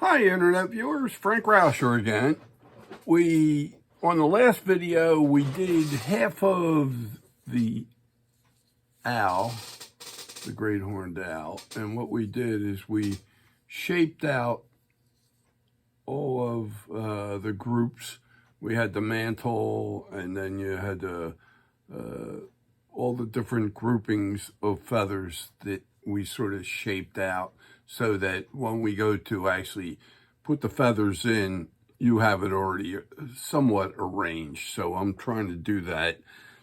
Hi, Internet viewers. Frank Rauscher again. On the last video, we did half of the owl, the great horned owl. And what we did is we shaped out all of the groups. We had the mantle, and then you had all the different groupings of feathers that we sort of shaped out so that when we go to actually put the feathers in, you have it already somewhat arranged. So I'm trying to do that.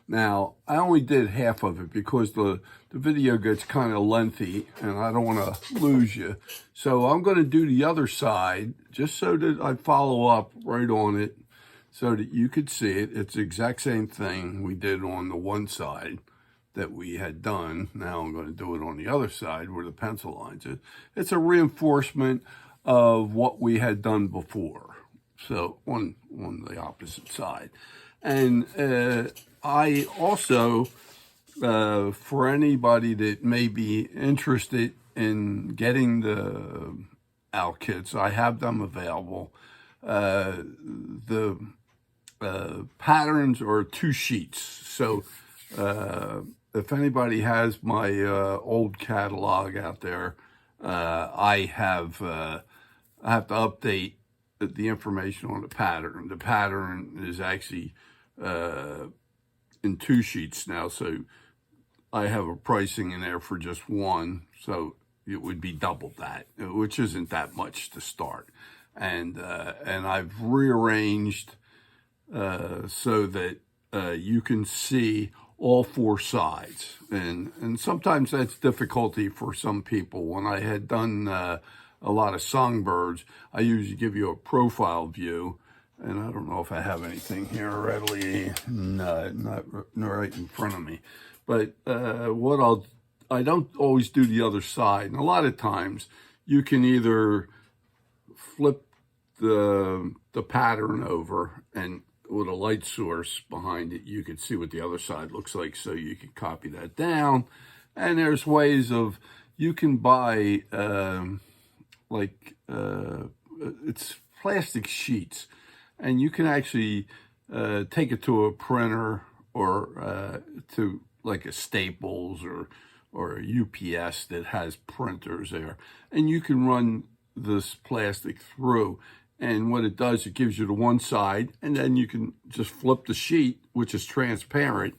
Now, I only did half of it because the video gets kind of lengthy and I don't want to lose you. So I'm going to do the other side just so that I follow up right on it so that you could see it. It's the exact same thing we did on the one side that we had done. Now I'm going to do it on the other side where the pencil lines is. It's a reinforcement of what we had done before. So on the opposite side. And I also, for anybody that may be interested in getting the owl kits, I have them available. The patterns are 2 sheets. So if anybody has my old catalog out there, I have to update the information on the pattern. The pattern is actually in 2 sheets now, so I have a pricing in there for just one, so it would be double that, which isn't that much to start. And I've rearranged so that you can see all 4 sides, and sometimes that's difficulty for some people. When I had done a lot of songbirds, I usually give you a profile view, and I don't know if I have anything here readily, no, not right in front of me. But I don't always do the other side, and a lot of times you can either flip the pattern over, and with a light source behind it, you can see what the other side looks like, so you can copy that down. And there's ways of, you can buy, it's plastic sheets, and you can actually take it to a printer or to like a Staples or a UPS that has printers there, and you can run this plastic through. And what it does, it gives you the one side, and then you can just flip the sheet, which is transparent,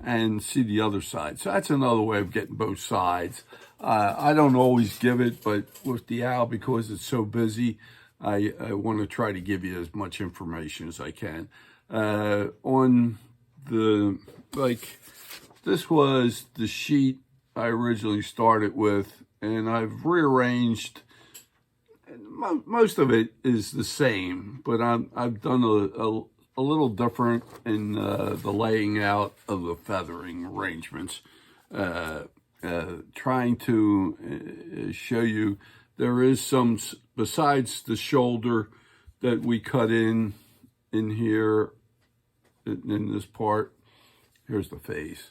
and see the other side. So that's another way of getting both sides. I don't always give it, but with the owl, because it's so busy, I want to try to give you as much information as I can. On the, this was the sheet I originally started with, and I've rearranged. Most of it is the same, but I've done a little different in the laying out of the feathering arrangements, trying to show you there is some, besides the shoulder that we cut in here, in this part. Here's the face.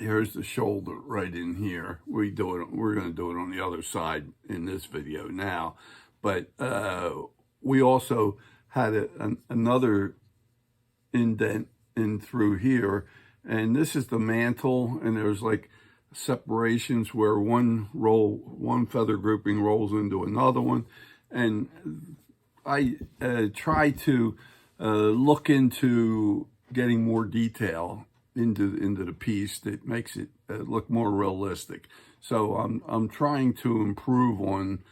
Here's the shoulder right in here. We're going to do it on the other side in this video now. But we also had another indent in through here. And this is the mantle. And there's like separations where one feather grouping rolls into another one. And I try to look into getting more detail into the piece that makes it look more realistic. So I'm trying to improve on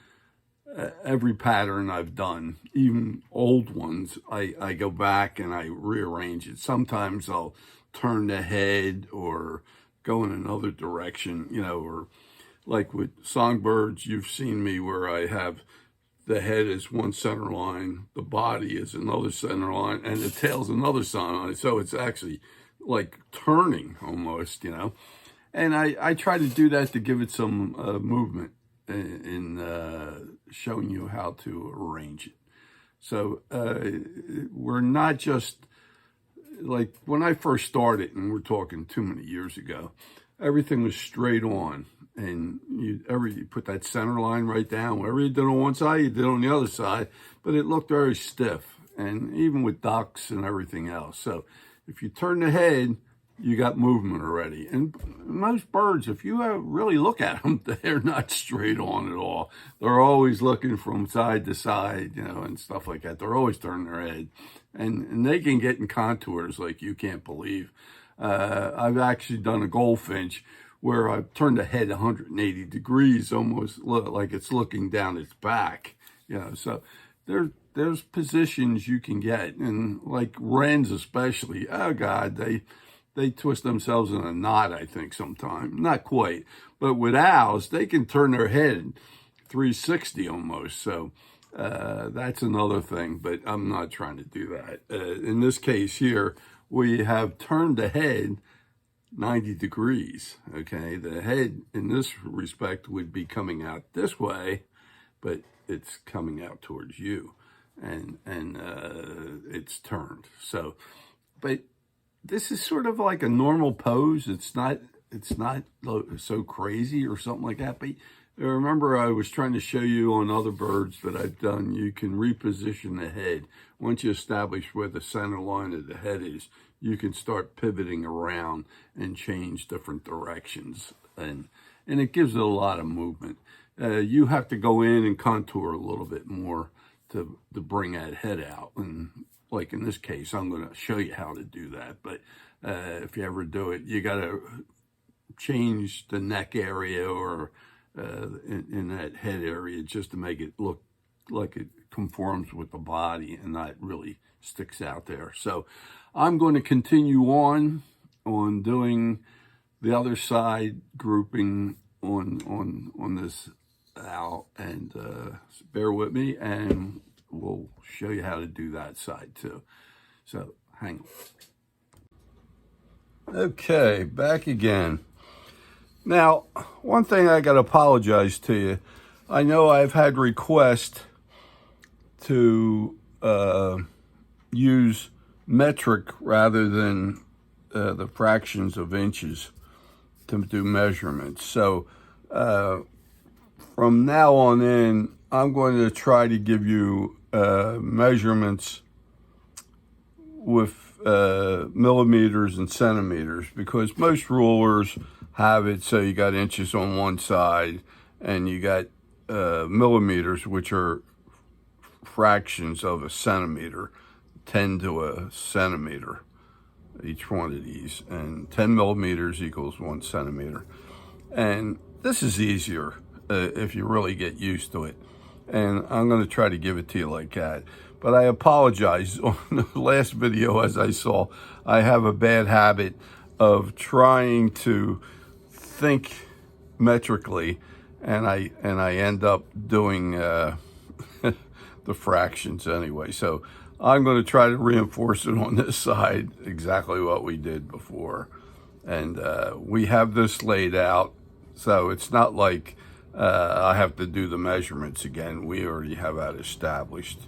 every pattern I've done, even old ones. I go back and I rearrange it. Sometimes I'll turn the head or go in another direction, or like with songbirds, you've seen me where I have the head is one center line, the body is another center line, and the tail's another center line. So it's actually like turning almost, and I try to do that to give it some movement in showing you how to arrange it. So we're not just like when I first started, and we're talking too many years ago, everything was straight on, And you put that center line right down. Whatever you did on one side, you did on the other side, but it looked very stiff, and even with ducks and everything else. So if you turn the head, you got movement already. And most birds, if you really look at them, they're not straight on at all. They're always looking from side to side, and stuff like that. They're always turning their head. And they can get in contours like you can't believe. I've actually done a goldfinch where I've turned the head 180 degrees, almost like it's looking down its back. So there's positions you can get. And like wrens especially, oh God, they twist themselves in a knot, I think, sometimes. Not quite. But with owls, they can turn their head 360 almost. So that's another thing, but I'm not trying to do that. In this case here, we have turned the head 90 degrees, okay? The head, in this respect, would be coming out this way, but it's coming out towards you, and it's turned. So, but this is sort of like a normal pose. It's not so crazy or something like that. But remember, I was trying to show you on other birds that I've done, you can reposition the head. Once you establish where the center line of the head is, you can start pivoting around and change different directions. And it gives it a lot of movement. You have to go in and contour a little bit more to bring that head out. And like in this case, I'm going to show you how to do that. But if you ever do it, you got to change the neck area or in that head area just to make it look like it conforms with the body and not really sticks out there. So I'm going to continue on doing the other side grouping on this owl, and bear with me, and we'll show you how to do that side too. So hang on. Okay, back again. Now, one thing I got to apologize to you. I know I've had requests to use metric rather than the fractions of inches to do measurements. So from now on in, I'm going to try to give you measurements with millimeters and centimeters, because most rulers have it so you got inches on one side and you got millimeters, which are fractions of a centimeter, 10 to a centimeter, each one of these, and 10 millimeters equals 1 centimeter. And this is easier if you really get used to it. And I'm going to try to give it to you like that. But I apologize. On the last video, as I saw, I have a bad habit of trying to think metrically, and I end up doing the fractions anyway. So I'm going to try to reinforce it on this side, exactly what we did before. And we have this laid out, so it's not like I have to do the measurements again. We already have that established.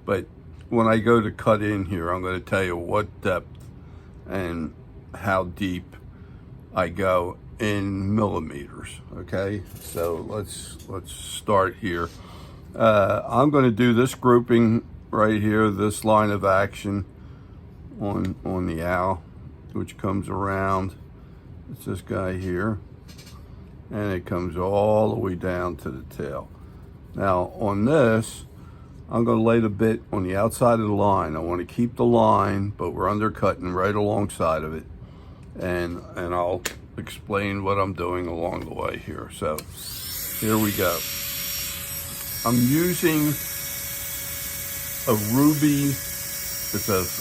But when I go to cut in here, I'm going to tell you what depth and how deep I go in millimeters. Okay, so let's start here. I'm going to do this grouping right here, this line of action on the owl, which comes around. It's this guy here, and it comes all the way down to the tail. Now on this, I'm going to lay the bit on the outside of the line. I want to keep the line, but we're undercutting right alongside of it, and I'll explain what I'm doing along the way here. So here we go. I'm using a ruby.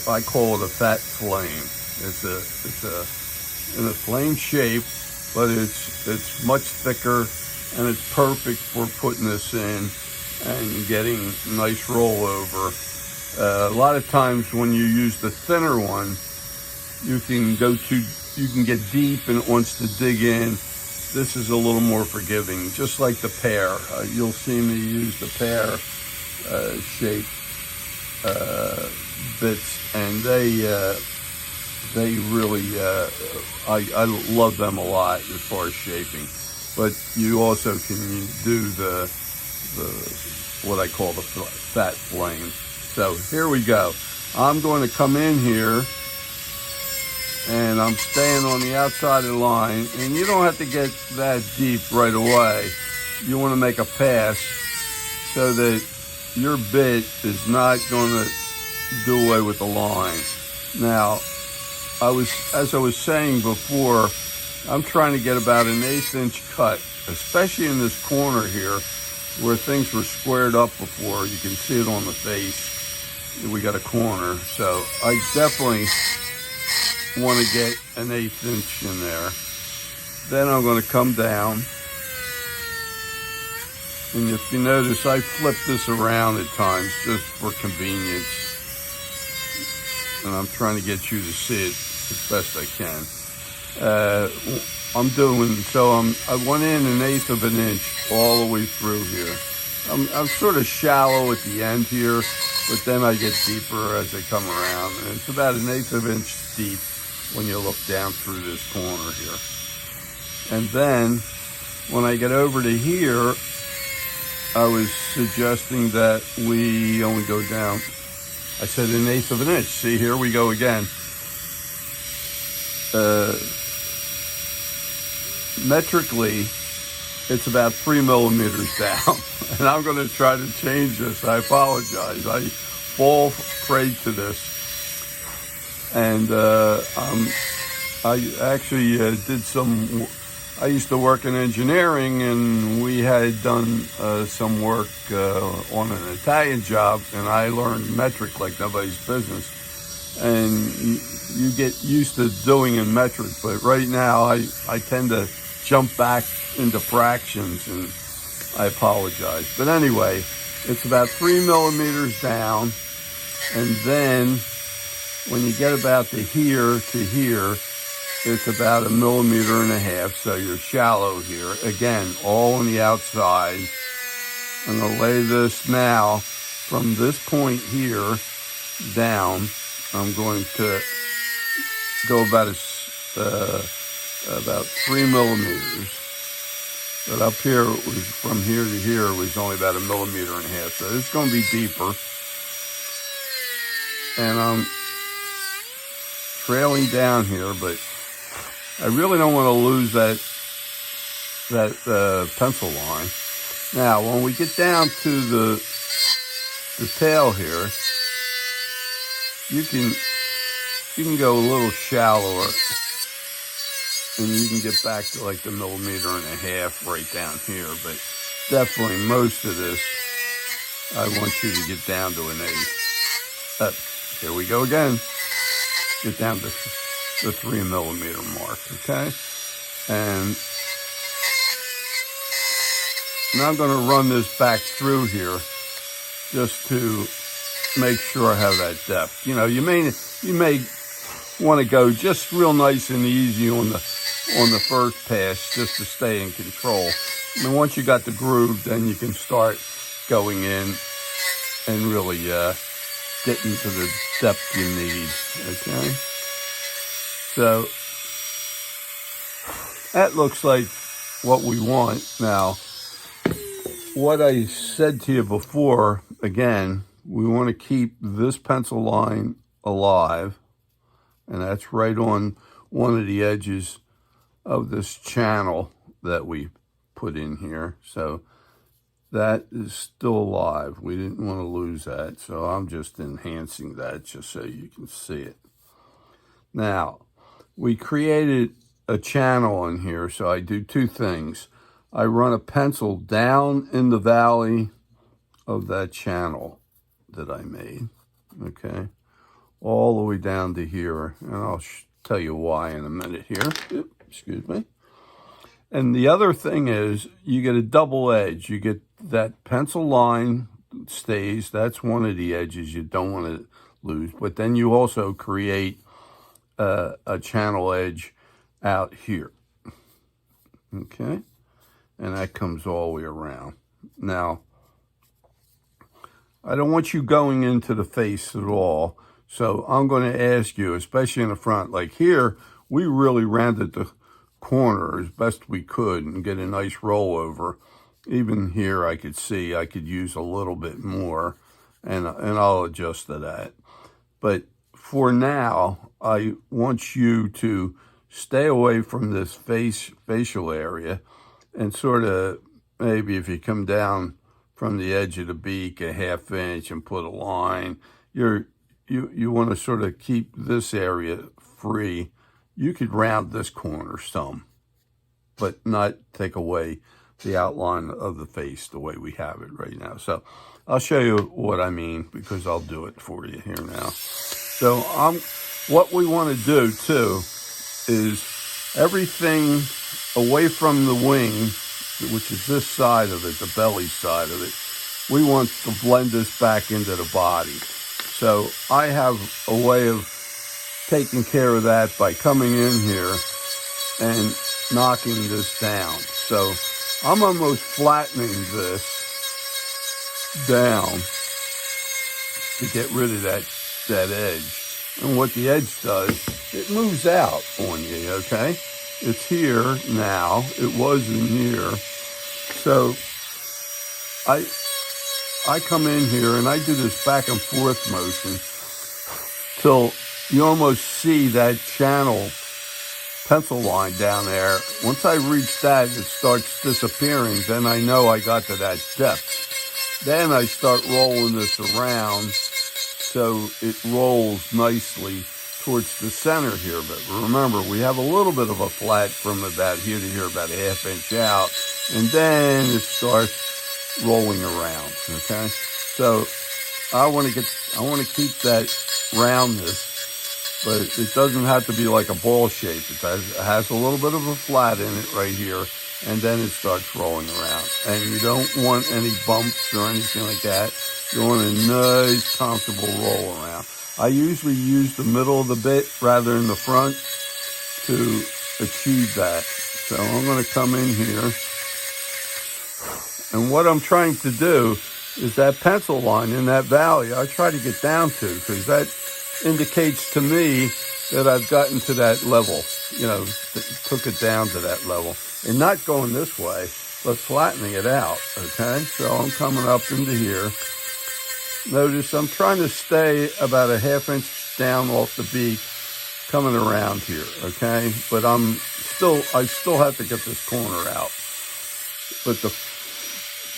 I call it a fat flame. It's in a flame shape, but it's much thicker, and it's perfect for putting this in and getting nice rollover. A lot of times when you use the thinner one, you can get deep, and it wants to dig in. This is a little more forgiving, just like the pear. You'll see me use the pear shape bits, and they really, I love them a lot as far as shaping. but you also can do the what I call the fat flame. So here we go. I'm going to come in here and I'm staying on the outside of the line, and you don't have to get that deep right away. You want to make a pass so that your bit is not going to do away with the line. Now, as I was saying before, I'm trying to get about an 1/8 inch cut, especially in this corner here where things were squared up before. You can see it on the face. We got a corner, so I definitely want to get an 1/8 inch in there. Then I'm going to come down, and if you notice, I flip this around at times just for convenience, and I'm trying to get you to see it as best I can. I went in 1/8 of an inch all the way through here. I'm sort of shallow at the end here, but then I get deeper as I come around, and it's about 1/8 of an inch deep when you look down through this corner here. And then when I get over to here, I was suggesting that we only go down, I said 1/8 of an inch. See, here we go again. Metrically, it's about 3 millimeters down. And I'm going to try to change this. I apologize. I fall prey to this. And I actually I used to work in engineering, and we had done some work on an Italian job, and I learned metric like nobody's business. And you get used to doing in metric, but right now I tend to jump back into fractions, and I apologize. But anyway, it's about 3 millimeters down, and then when you get about here to here, it's about 1.5 millimeters, so you're shallow here. Again, all on the outside. I'm going to lay this now from this point here down. I'm going to go about 3 millimeters. But up here, it was from here to here, it was only about 1.5 millimeters. So it's going to be deeper. And I'm trailing down here, but I really don't want to lose that pencil line. Now, when we get down to the tail here, you can go a little shallower, and you can get back to like the 1.5 millimeters right down here. But definitely most of this, I want you to get down to 1/8. Here we go again. Get down to the 3 millimeter mark, okay? And now I'm going to run this back through here just to make sure I have that depth. You know, you may want to go just real nice and easy on the first pass just to stay in control. And once you got the groove, then you can start going in and really getting to the depth you need, okay? So that looks like what we want. Now, what I said to you before, again, we want to keep this pencil line alive, and that's right on one of the edges of this channel that we put in here. So that is still alive. We didn't want to lose that, so I'm just enhancing that just so you can see it. Now, we created a channel in here, so I do two things. I run a pencil down in the valley of that channel that I made, okay, all the way down to here, and I'll tell you why in a minute here. Oops, excuse me. And the other thing is you get a double edge. You get that pencil line stays. That's one of the edges you don't want to lose. But then you also create a channel edge out here. Okay? And that comes all the way around. Now, I don't want you going into the face at all. So I'm going to ask you, especially in the front, like here, we really rounded the corner as best we could and get a nice rollover. Even here I could see I could use a little bit more, and I'll adjust to that. But for now, I want you to stay away from this facial area, and sort of maybe if you come down from the edge of the beak a ½ inch and put a line, you want to sort of keep this area free. You could round this corner some, but not take away the outline of the face the way we have it right now. So I'll show you what I mean, because I'll do it for you here now. So what we want to do too is everything away from the wing, which is this side of it, the belly side of it, we want to blend this back into the body. So I have a way of taking care of that by coming in here and knocking this down. So I'm almost flattening this down to get rid of that edge. And what the edge does, it moves out on you, okay? It's here now. It was in here. So I come in here and I do this back and forth motion till you almost see that channel pencil line down there. Once I reach that, it starts disappearing. Then I know I got to that depth. Then I start rolling this around so it rolls nicely towards the center here. But remember, we have a little bit of a flat from about here to here, about a ½ inch out, and then it starts rolling around. Okay, so I want to keep that roundness. But it doesn't have to be like a ball shape. It has a little bit of a flat in it right here, and then it starts rolling around. And you don't want any bumps or anything like that. You want a nice, comfortable roll around. I usually use the middle of the bit rather than the front to achieve that. So I'm going to come in here. And what I'm trying to do is that pencil line in that valley, I try to get down to, because that indicates to me that I've gotten to that level, took it down to that level, and not going this way, but flattening it out, okay? So I'm coming up into here. Notice I'm trying to stay about a ½ inch down off the beak, coming around here, okay? But I still have to get this corner out. But the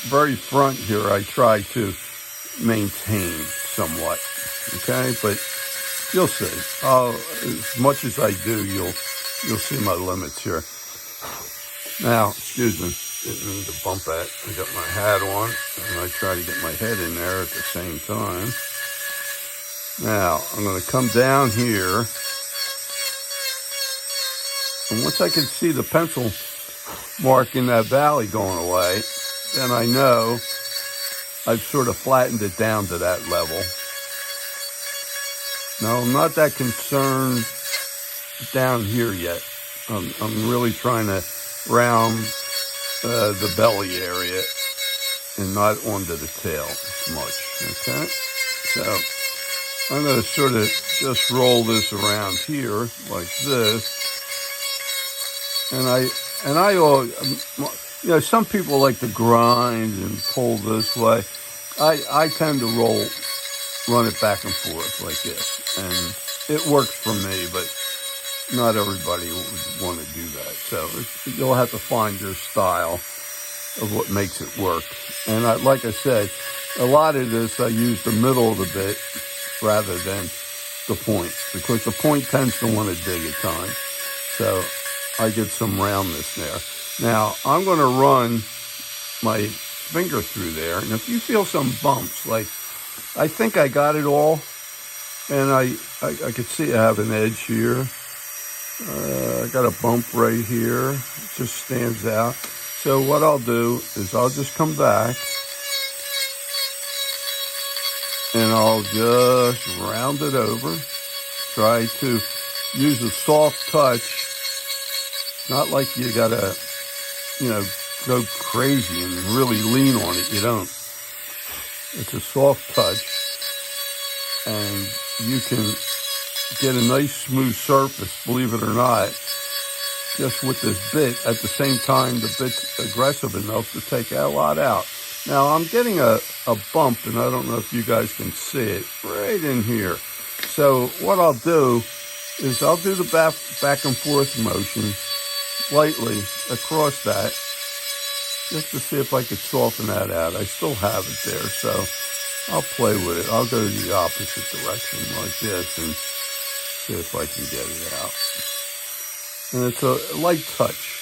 very front here, I try to maintain somewhat, okay? But you'll see. As much as I do, you'll see my limits here. Now, excuse me, didn't mean to bump that. I got my hat on, and I try to get my head in there at the same time. Now, I'm going to come down here, and once I can see the pencil mark in that valley going away, then I know I've sort of flattened it down to that level. Now, I'm not that concerned down here yet. I'm really trying to round the belly area and not onto the tail as much, okay? So I'm going to sort of just roll this around here like this. And I some people like to grind and pull this way. I tend to run it back and forth like this, and it works for me, but not everybody would want to do that. So you'll have to find your style of what makes it work. And like I said, a lot of this I use the middle of the bit rather than the point, because the point tends to want to dig at times. So I get some roundness there. Now I'm going to run my finger through there, and if you feel some bumps, like I think I got it all, and I could see I have an edge here. I got a bump right here. It just stands out. So what I'll do is I'll just come back and I'll just round it over. Try to use a soft touch. Not like you gotta, go crazy and really lean on it. You don't. It's a soft touch, and you can get a nice smooth surface, believe it or not, just with this bit. At the same time, the bit's aggressive enough to take a lot out. Now, I'm getting a bump, and I don't know if you guys can see it, right in here. So what I'll do is I'll do the back and forth motion lightly across that, just to see if I could soften that out. I still have it there, so I'll play with it. I'll go the opposite direction like this and see if I can get it out. And it's a light touch.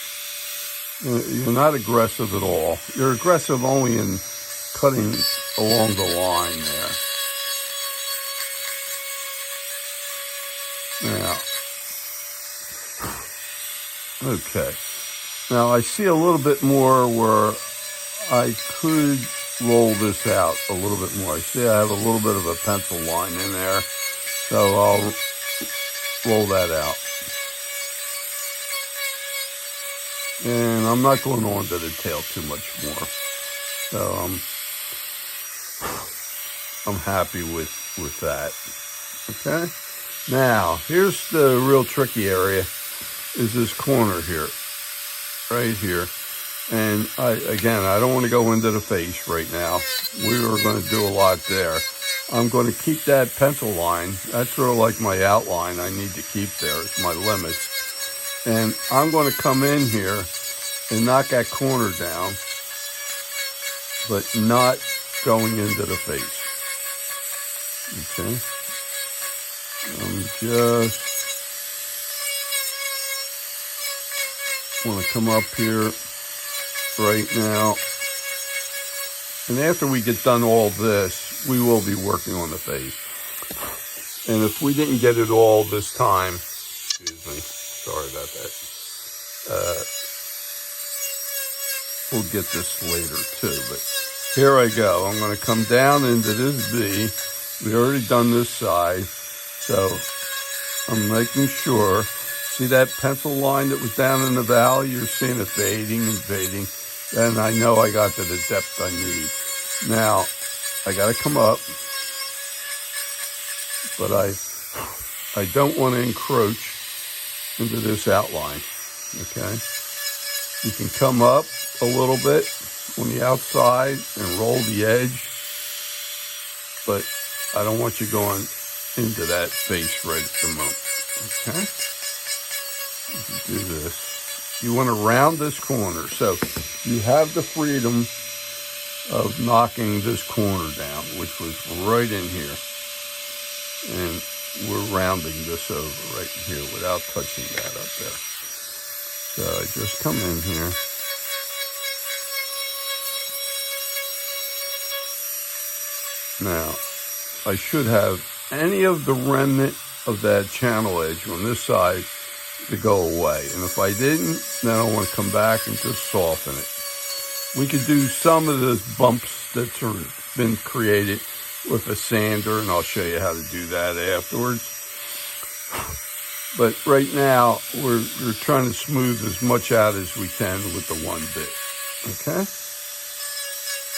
You're not aggressive at all. You're aggressive only in cutting along the line there. Now, okay. Now I see a little bit more where I could roll this out a little bit more. I see I have a little bit of a pencil line in there, so I'll roll that out. And I'm not going on to the tail too much more. So I'm happy with that. Okay. Now, here's the real tricky area, is this corner here, right here. And I don't want to go into the face right now. We were going to do a lot there. I'm going to keep that pencil line. That's sort of like my outline I need to keep there. It's my limits. And I'm going to come in here and knock that corner down, but not going into the face. Okay. I'm just want to come up here right now. And after we get done all this, we will be working on the face. And if we didn't get it all this time, excuse me, sorry about that. We'll get this later too, but here I go. I'm going to come down into this V. We already done this side, so I'm making sure. See that pencil line that was down in the valley? You're seeing it fading and fading. And I know I got to the depth I need. Now, I got to come up, but I don't want to encroach into this outline, okay? You can come up a little bit on the outside and roll the edge, but I don't want you going into that face right at the moment, okay? Do this. You want to round this corner, so you have the freedom of knocking this corner down, which was right in here, and we're rounding this over right here without touching that up there. So I just come in here. Now, I should have any of the remnant of that channel edge on this side to go away. And if I didn't, then I want to come back and just soften it. We could do some of those bumps that's been created with a sander, and I'll show you how to do that afterwards. But right now, we're trying to smooth as much out as we can with the one bit, okay?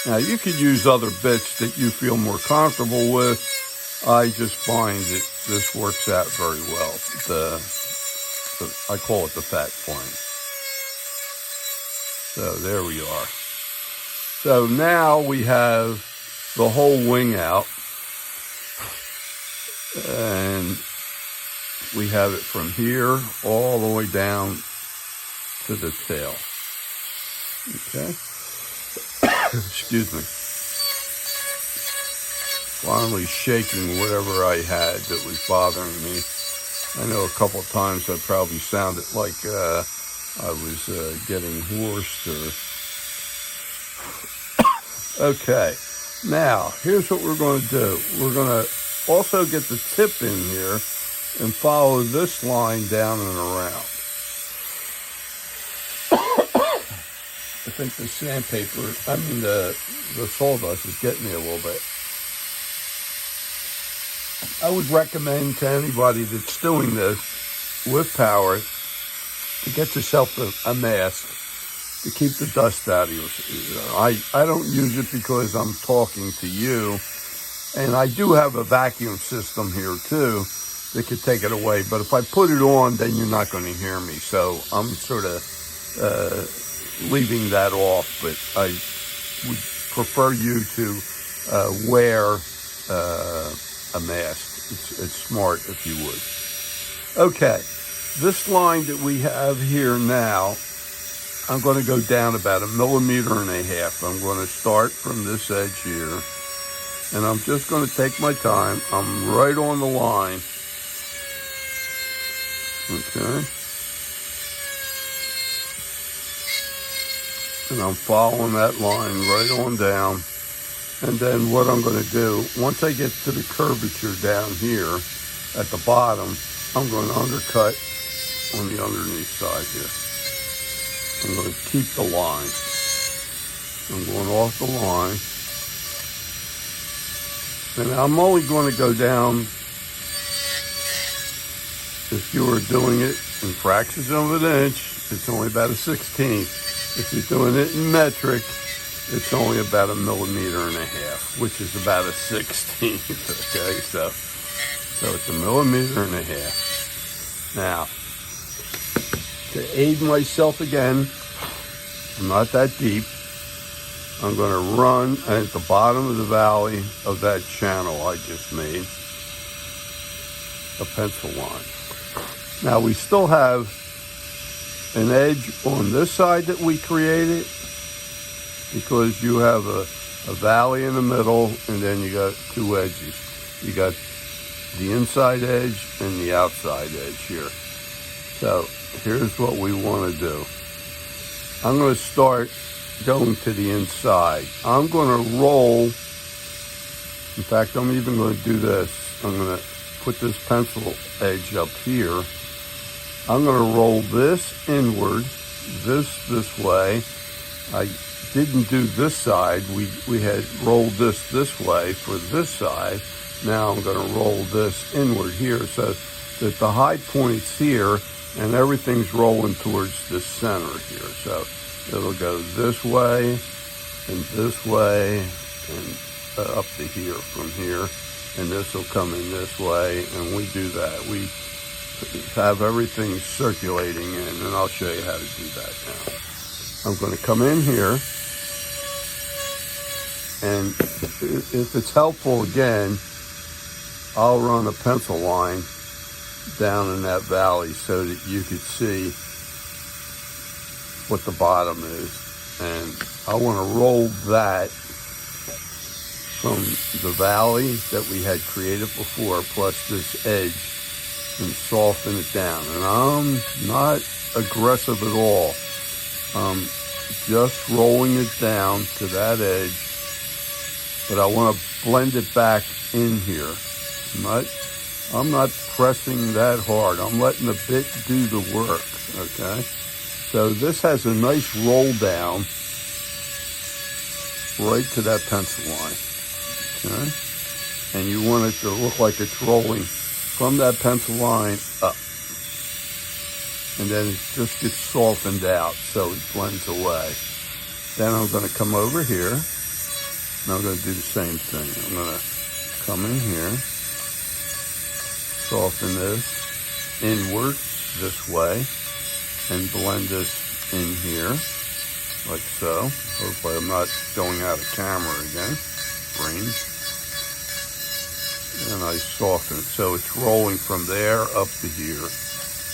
Now, you could use other bits that you feel more comfortable with. I just find that this works out very well. I call it the fat flame. So there we are. So now we have the whole wing out. And we have it from here all the way down to the tail. Okay? Excuse me. Finally shaking whatever I had that was bothering me. I know a couple of times I probably sounded like I was getting hoarse or... Okay. Now, here's what we're going to do. We're going to also get the tip in here and follow this line down and around. I think the sawdust is getting me a little bit. I would recommend to anybody that's doing this with power to get yourself a mask to keep the dust out of you. I don't use it because I'm talking to you. And I do have a vacuum system here too, that could take it away. But if I put it on, then you're not going to hear me. So I'm sort of leaving that off. But I would prefer you to wear a mask. It's smart if you would. Okay, this line that we have here now, I'm going to go down about 1.5 millimeters. I'm going to start from this edge here, and I'm just going to take my time. I'm right on the line. Okay. And I'm following that line right on down. And then what I'm going to do, once I get to the curvature down here at the bottom, I'm going to undercut on the underneath side here. I'm going to keep the line. I'm going off the line. And I'm only going to go down, if you were doing it in fractions of an inch, it's only about 1/16. If you're doing it in metric, it's only about 1.5 millimeters, which is about 1/16. Okay, so it's 1.5 millimeters. Now, to aid myself again, I'm not that deep. I'm going to run at the bottom of the valley of that channel I just made a pencil line. Now we still have an edge on this side that we created, because you have a valley in the middle, and then you got two edges. You got the inside edge and the outside edge here. So here's what we want to do. I'm going to start going to the inside. I'm going to roll. In fact, I'm even going to do this. I'm going to put this pencil edge up here. I'm going to roll this inward, this way. I didn't do this side. We had rolled this way for this side. Now I'm going to roll this inward here, so that the high point's here and everything's rolling towards the center here. So it'll go this way and up to here from here, and this will come in this way, and we do that. We have everything circulating in, and I'll show you how to do that now. I'm going to come in here, and if it's helpful again, I'll run a pencil line down in that valley so that you could see what the bottom is. And I want to roll that from the valley that we had created before, plus this edge, and soften it down. And I'm not aggressive at all. I'm just rolling it down to that edge, but I want to blend it back in here. I'm not pressing that hard. I'm letting the bit do the work, okay? So this has a nice roll down right to that pencil line, okay? And you want it to look like it's rolling from that pencil line up. And then it just gets softened out so it blends away. Then I'm going to come over here, and I'm going to do the same thing. I'm going to come in here, soften this inward this way, and blend this in here, like so. Hopefully I'm not going out of camera again. Range. And I soften it so it's rolling from there up to here.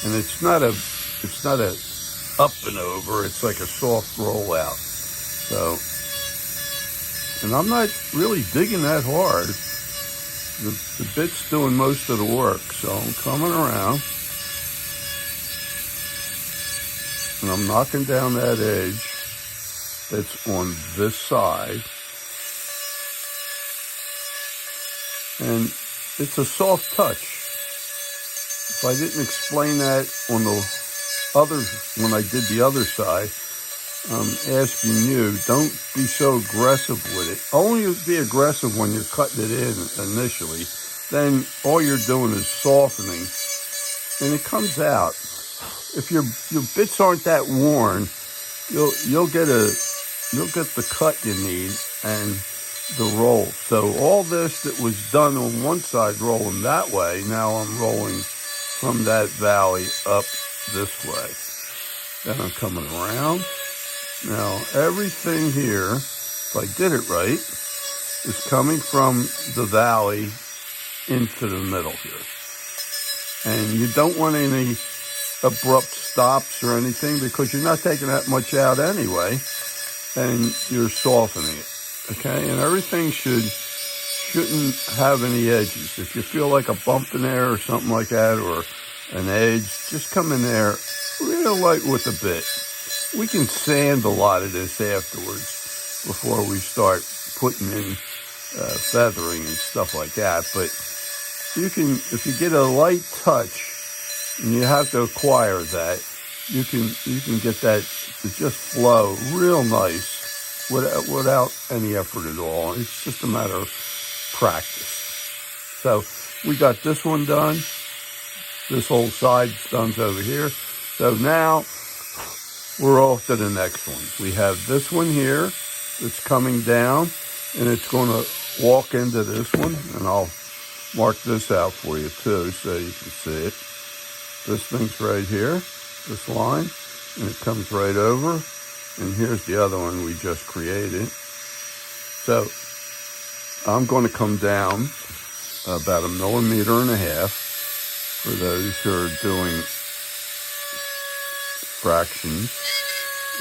And it's not a up and over, it's like a soft rollout. So, and I'm not really digging that hard. The bit's doing most of the work, so I'm coming around, and I'm knocking down that edge that's on this side. And it's a soft touch. If I didn't explain that on when I did the other side, I'm asking you, don't be so aggressive with it. Only be aggressive when you're cutting it in initially. Then all you're doing is softening, and it comes out. If your bits aren't that worn, you'll get the cut you need, and the roll. So all this that was done on one side rolling that way, now I'm rolling from that valley up this way. Then I'm coming around. Now everything here, if I did it right, is coming from the valley into the middle here. And you don't want any abrupt stops or anything because you're not taking that much out anyway, and you're softening it. Okay, and everything shouldn't have any edges. If you feel like a bump in there or something like that, or an edge, just come in there real light with a bit. We can sand a lot of this afterwards before we start putting in feathering and stuff like that. But you can, if you get a light touch, and you have to acquire that, you can get that to just flow real nice without any effort at all. It's just a matter of practice. So we got this one done. This whole side's done over here. So now we're off to the next one. We have this one here that's coming down, and it's going to walk into this one, and I'll mark this out for you too so you can see it. This thing's right here, this line, and it comes right over. And here's the other one we just created. So I'm going to come down about 1.5 millimeters for those who are doing fractions.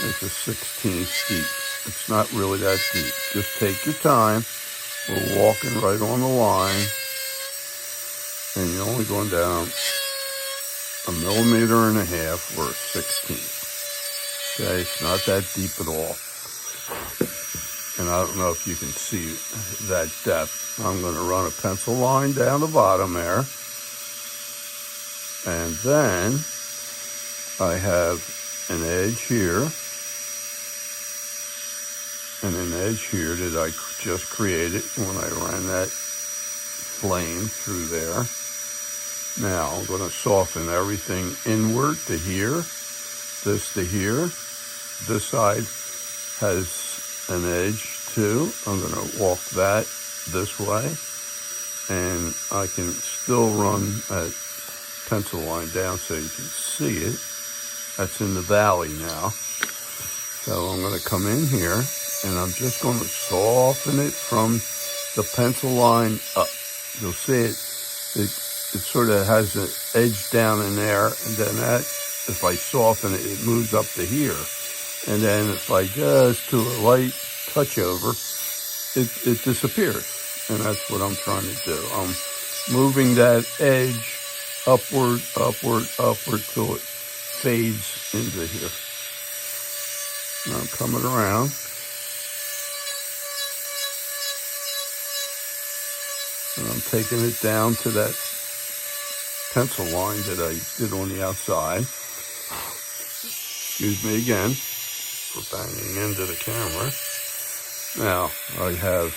It's a 1/16 deep. It's not really that deep. Just take your time. We're walking right on the line, and you're only going down 1.5 millimeters or 1/16. Okay, it's not that deep at all. And I don't know if you can see that depth. I'm going to run a pencil line down the bottom there. And then I have an edge here and an edge here that I just created when I ran that flame through there. Now I'm going to soften everything inward to here, this to here. This side has an edge too. I'm going to walk that this way, and I can still run a pencil line down so you can see it. That's in the valley now. So I'm going to come in here, and I'm just going to soften it from the pencil line up. You'll see it sort of has an edge down in there, and then that, if I soften it, it moves up to here. And then if I just do a light touch over, it disappears. And that's what I'm trying to do. I'm moving that edge upward, upward, upward till it fades into here. Now I'm coming around. And I'm taking it down to that pencil line that I did on the outside. Excuse me again for banging into the camera. Now I have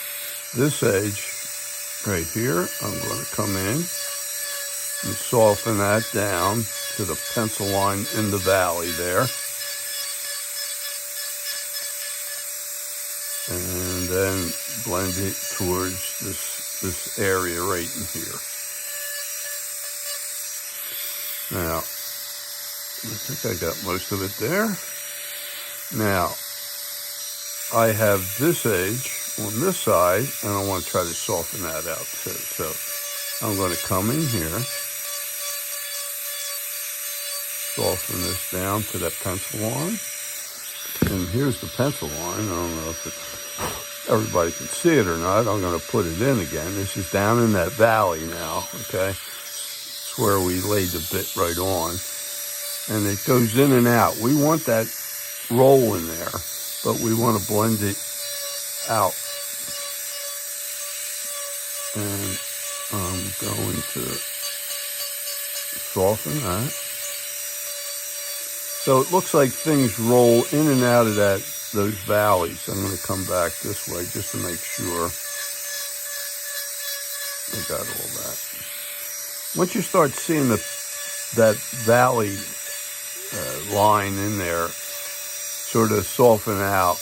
this edge right here. I'm going to come in and soften that down to the pencil line in the valley there. And then blend it towards this area right in here. Now, I think I got most of it there. Now, I have this edge on this side, and I want to try to soften that out too. So I'm going to come in here, soften this down to that pencil line. And here's the pencil line. I don't know if everybody can see it or not. I'm going to put it in again. This is down in that valley now, okay? It's where we laid the bit right on. And it goes in and out. We want that roll in there, but we want to blend it out. And I'm going to soften that. So it looks like things roll in and out of those valleys. I'm going to come back this way just to make sure I got all that. Once you start seeing that valley line in there sort of soften out,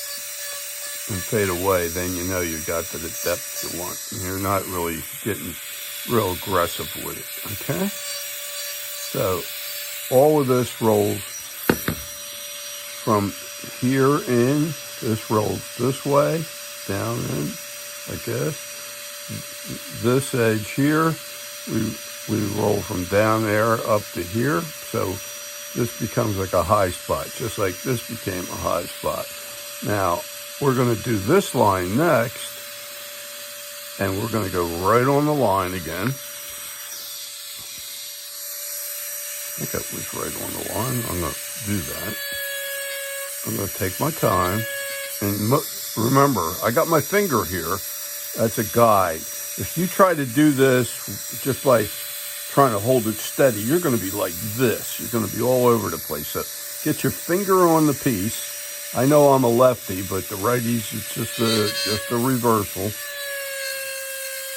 and fade away, then you know you got to the depth you want. And you're not really getting real aggressive with it, okay? So all of this rolls from here in, this rolls this way, down in, like this. This edge here, we roll from down there up to here. So this becomes like a high spot, just like this became a high spot. Now, we're going to do this line next, and we're going to go right on the line again. I think that was right on the line. I'm going to do that. I'm going to take my time. And remember, I got my finger here. That's a guide. If you try to do this just by trying to hold it steady, you're going to be like this. You're going to be all over the place. So get your finger on the piece. I know I'm a lefty, but the righties, it's just a reversal.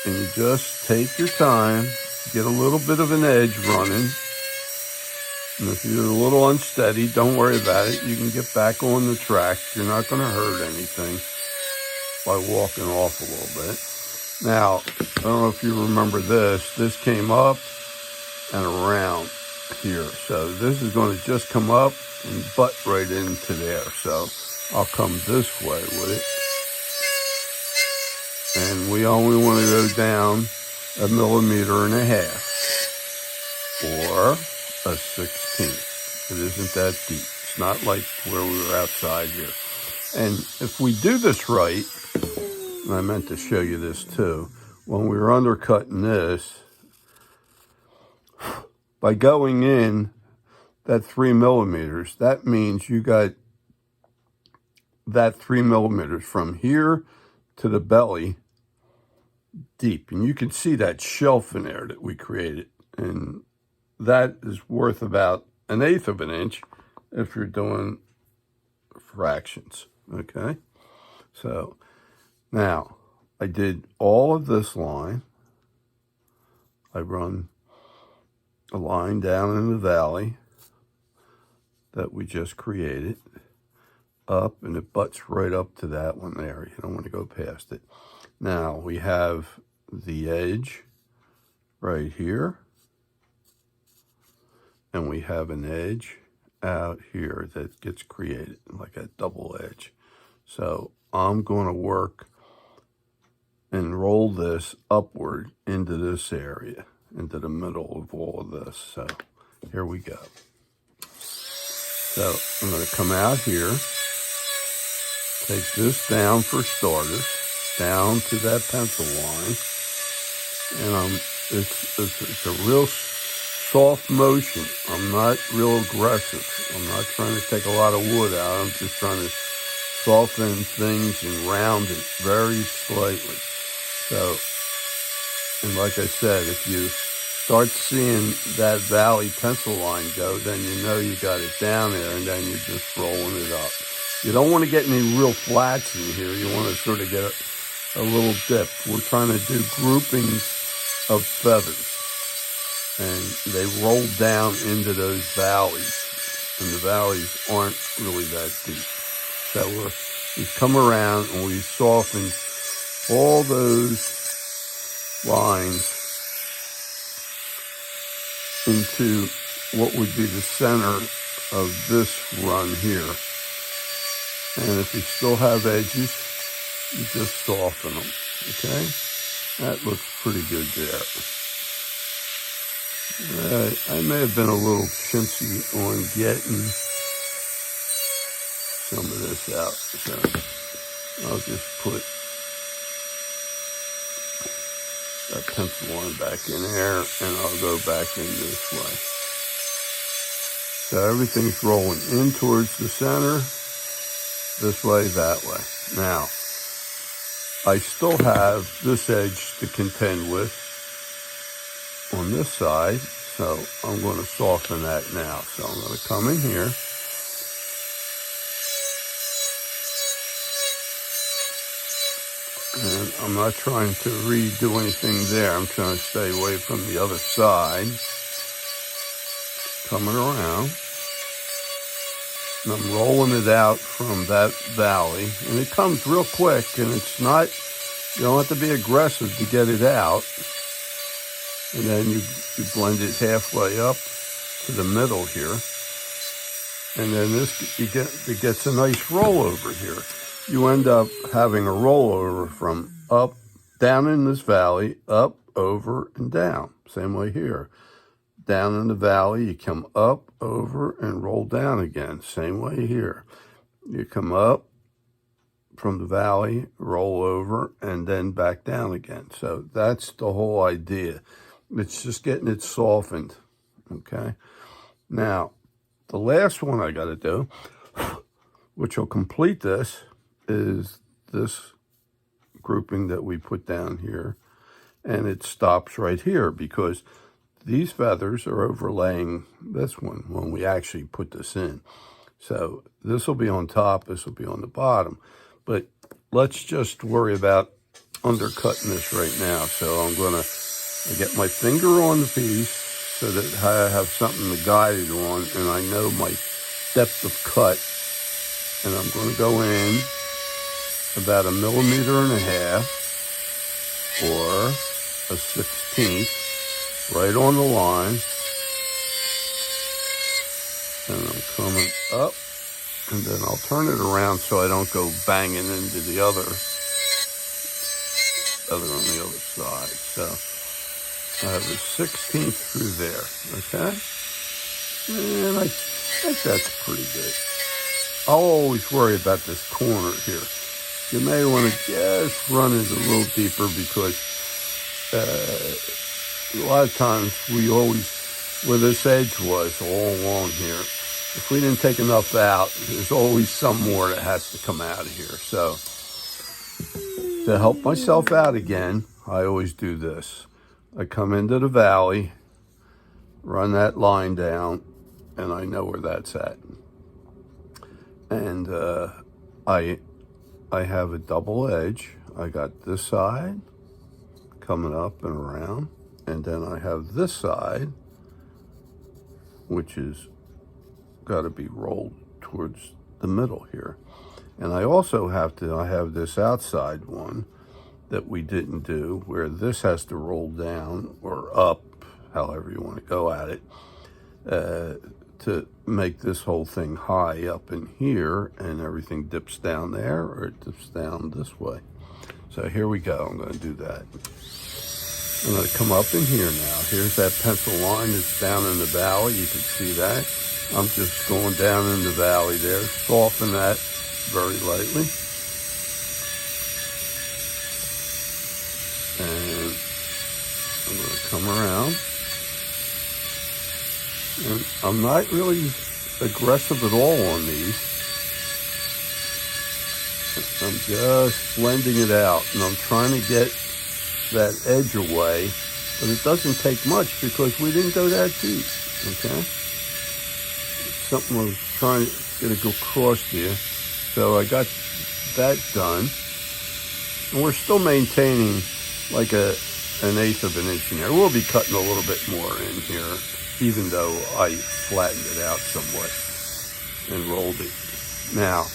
And you just take your time, get a little bit of an edge running. And if you're a little unsteady, don't worry about it. You can get back on the track. You're not going to hurt anything by walking off a little bit. Now, I don't know if you remember this. This came up and around here. So this is going to just come up and butt right into there. So I'll come this way with it. And we only want to go down 1.5 millimeters or a 16th. It isn't that deep. It's not like where we were outside here. And if we do this right, and I meant to show you this too, when we were undercutting this, by going in that 3 millimeters, that means you got that 3 millimeters from here to the belly deep. And you can see that shelf in there that we created. And that is worth about 1/8 of an inch if you're doing fractions, okay? So now I did all of this line. I run a line down in the valley that we just created up, and it butts right up to that one there. You don't want to go past it. Now we have the edge right here, and we have an edge out here that gets created, like a double edge. So I'm going to work and roll this upward into this area, into the middle of all of this. So here we go. So I'm going to come out here, take this down for starters, down to that pencil line, and it's a real soft motion. I'm not real aggressive. I'm not trying to take a lot of wood out. I'm just trying to soften things and round it very slightly. So, and like I said, if you start seeing that valley pencil line go, then you know you got it down there, and then you're just rolling it up. You don't want to get any real flats in here. You want to sort of get a little dip. We're trying to do groupings of feathers, and they roll down into those valleys, and the valleys aren't really that deep. So we've come around and we've softened all those lines into what would be the center of this run here. And if you still have edges, you just soften them, okay? That looks pretty good there. I may have been a little chintzy on getting some of this out, so I'll just put that pencil line back in there, and I'll go back in this way. So everything's rolling in towards the center, this way, that way. Now, I still have this edge to contend with on this side, so I'm going to soften that now. So I'm going to come in here, and I'm not trying to redo anything there. I'm trying to stay away from the other side. Coming around. And I'm rolling it out from that valley. And it comes real quick, and it's not, you don't have to be aggressive to get it out. And then you blend it halfway up to the middle here. And then it gets a nice rollover here. You end up having a rollover from up, down in this valley, up, over, and down. Same way here. Down in the valley, you come up, over, and roll down again. Same way here. You come up from the valley, roll over, and then back down again. So that's the whole idea. It's just getting it softened, okay? Now, the last one I got to do, which will complete this, is this grouping that we put down here. And it stops right here because these feathers are overlaying this one when we actually put this in. So this will be on top, this will be on the bottom. But let's just worry about undercutting this right now. So I'm going to get my finger on the piece so that I have something to guide it on, and I know my depth of cut. And I'm going to go in about 1.5 millimeters or a 1/16 right on the line. And I'm coming up, and then I'll turn it around so I don't go banging into the other on the other side. So I have a 1/16 through there, okay? And I think that's pretty good. I'll always worry about this corner here. You may want to just run it a little deeper because a lot of times we always, where this edge was all along here, if we didn't take enough out, there's always some more that has to come out of here. So to help myself out again, I always do this. I come into the valley, run that line down, and I know where that's at. And I have a double edge. I got this side coming up and around, and then I have this side, which is got to be rolled towards the middle here. And I also I have this outside one that we didn't do, where this has to roll down or up, however you want to go at it, to make this whole thing high up in here, and everything dips down there or it dips down this way. So here we go. I'm going to do that. I'm going to come up in here now. Here's that pencil line that's down in the valley. You can see that. I'm just going down in the valley there. Soften that very lightly. And I'm going to come around. And I'm not really aggressive at all on these. I'm just blending it out, and I'm trying to get that edge away, but it doesn't take much because we didn't go that deep, okay? It's something I was trying to get to go across here. So I got that done. And we're still maintaining like an 1/8 of an inch in there. We'll be cutting a little bit more in here, even though I flattened it out somewhat and rolled it. Now,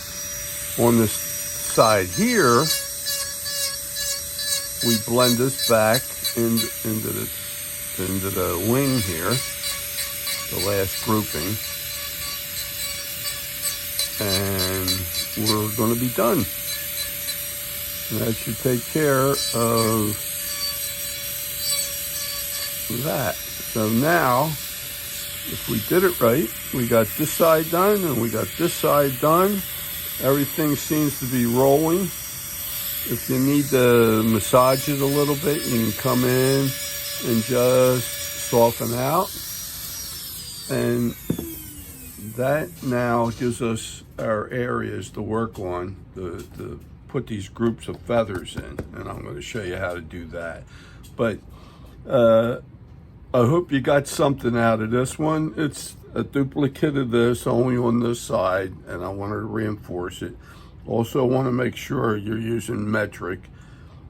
on this side here, we blend this back into the wing here, the last grouping, and we're going to be done. And that should take care of that. So now, if we did it right, we got this side done and we got this side done. Everything seems to be rolling. If you need to massage it a little bit, you can come in and just soften out. And that now gives us our areas to work on, to put these groups of feathers in. And I'm going to show you how to do that. But I hope you got something out of this one. It's a duplicate of this, only on this side, and I wanted to reinforce it. Also want to make sure you're using metric.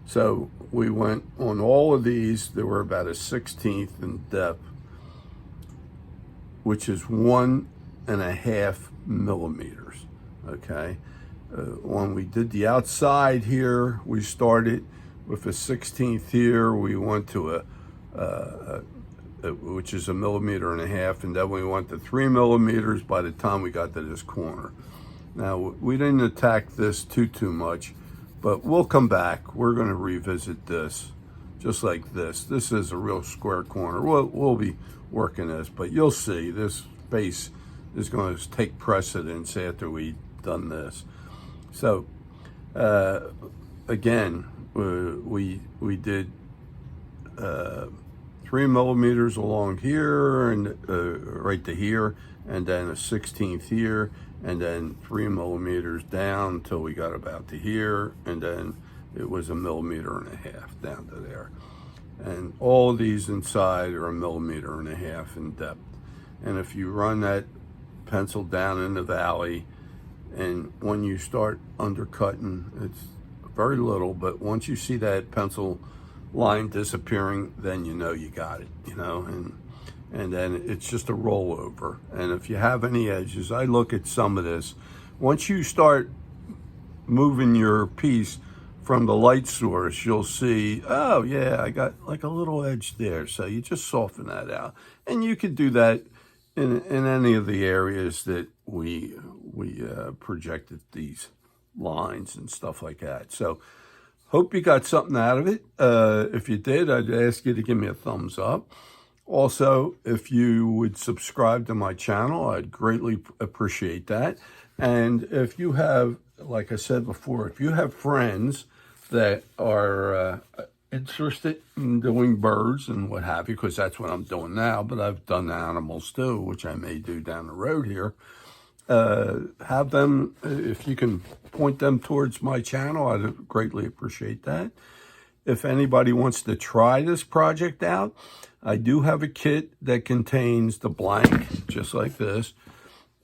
So we went on all of these, they were about a 1/16 in depth, which is 1.5 millimeters, okay? When we did the outside here, we started with a 16th here. We went to which is 1.5 millimeters, and then we went to 3 millimeters by the time we got to this corner. Now, we didn't attack this too much, but we'll come back. We're going to revisit this just like this. This is a real square corner. We'll be working this, but you'll see this face is going to take precedence after we've done this. So, again, we did 3 millimeters along here and right to here, and then a 16th here, and then 3 millimeters down until we got about to here, and then it was 1.5 millimeters down to there. And all of these inside are 1.5 millimeters in depth. And if you run that pencil down in the valley, and when you start undercutting, it's very little, but once you see that pencil line disappearing, then you know you got it, you know, and then it's just a rollover. And if you have any edges, I look at some of this. Once you start moving your piece from the light source, you'll see, oh yeah, I got like a little edge there. So you just soften that out. And you could do that in any of the areas that we projected these lines and stuff like that. So hope you got something out of it. If you did, I'd ask you to give me a thumbs up. Also, if you would subscribe to my channel, I'd greatly appreciate that. And if you have, like I said before, if you have friends that are interested in doing birds and what have you, because that's what I'm doing now, but I've done animals too, which I may do down the road here. Have them, if you can point them towards my channel, I'd greatly appreciate that. If anybody wants to try this project out, I do have a kit that contains the blank, just like this,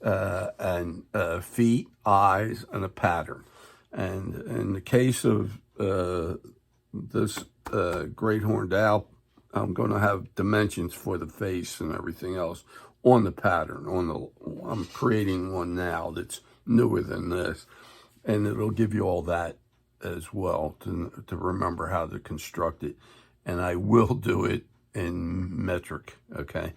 and feet, eyes, and a pattern. And in the case of this great horned owl, I'm going to have dimensions for the face and everything else on the pattern. I'm creating one now that's newer than this, and it'll give you all that as well to remember how to construct it. And I will do it in metric, okay?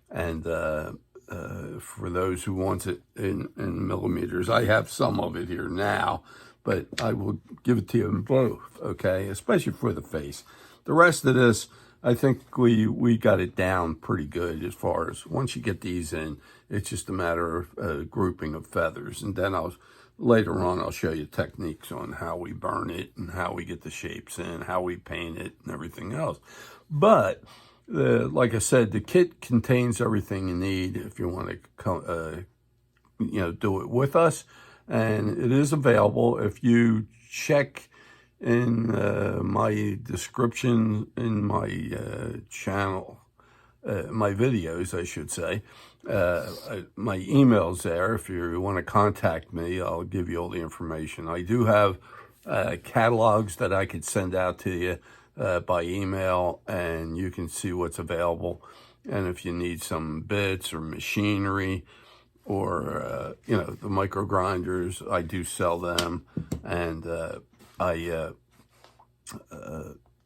And for those who want it in millimeters, I have some of it here now, but I will give it to you in both, okay? Especially for the face. The rest of this, I think we got it down pretty good as far as once you get these in, it's just a matter of grouping of feathers. And then later on, I'll show you techniques on how we burn it and how we get the shapes in, how we paint it and everything else. But like I said, the kit contains everything you need if you want to do it with us. And it is available. If you check in my description in my channel, my videos, I should say, my email's there. If you want to contact me, I'll give you all the information. I do have catalogs that I could send out to you by email, and you can see what's available. And if you need some bits or machinery, or the micro grinders, I do sell them, and I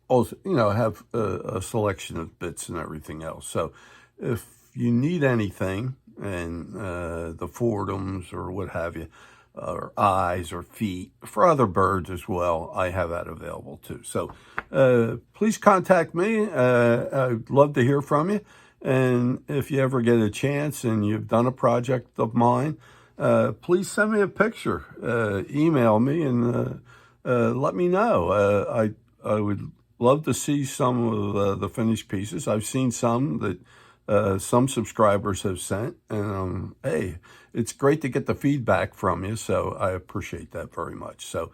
also have a selection of bits and everything else. So if you need anything, and the Fordhams or what have you, or eyes or feet for other birds as well, I have that available too. So please contact me. I'd love to hear from you. And if you ever get a chance and you've done a project of mine, please send me a picture, email me, and let me know. I would love to see some of the finished pieces. I've seen some that some subscribers have sent, and hey, it's great to get the feedback from you, so I appreciate that very much. So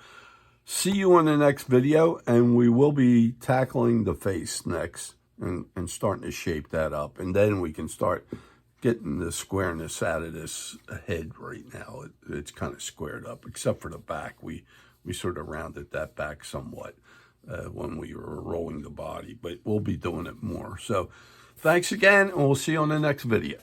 see you on the next video, and we will be tackling the face next. And starting to shape that up. And then we can start getting the squareness out of this head right now. It's kind of squared up, except for the back. We sort of rounded that back somewhat when we were rolling the body, but we'll be doing it more. So thanks again, and we'll see you on the next video.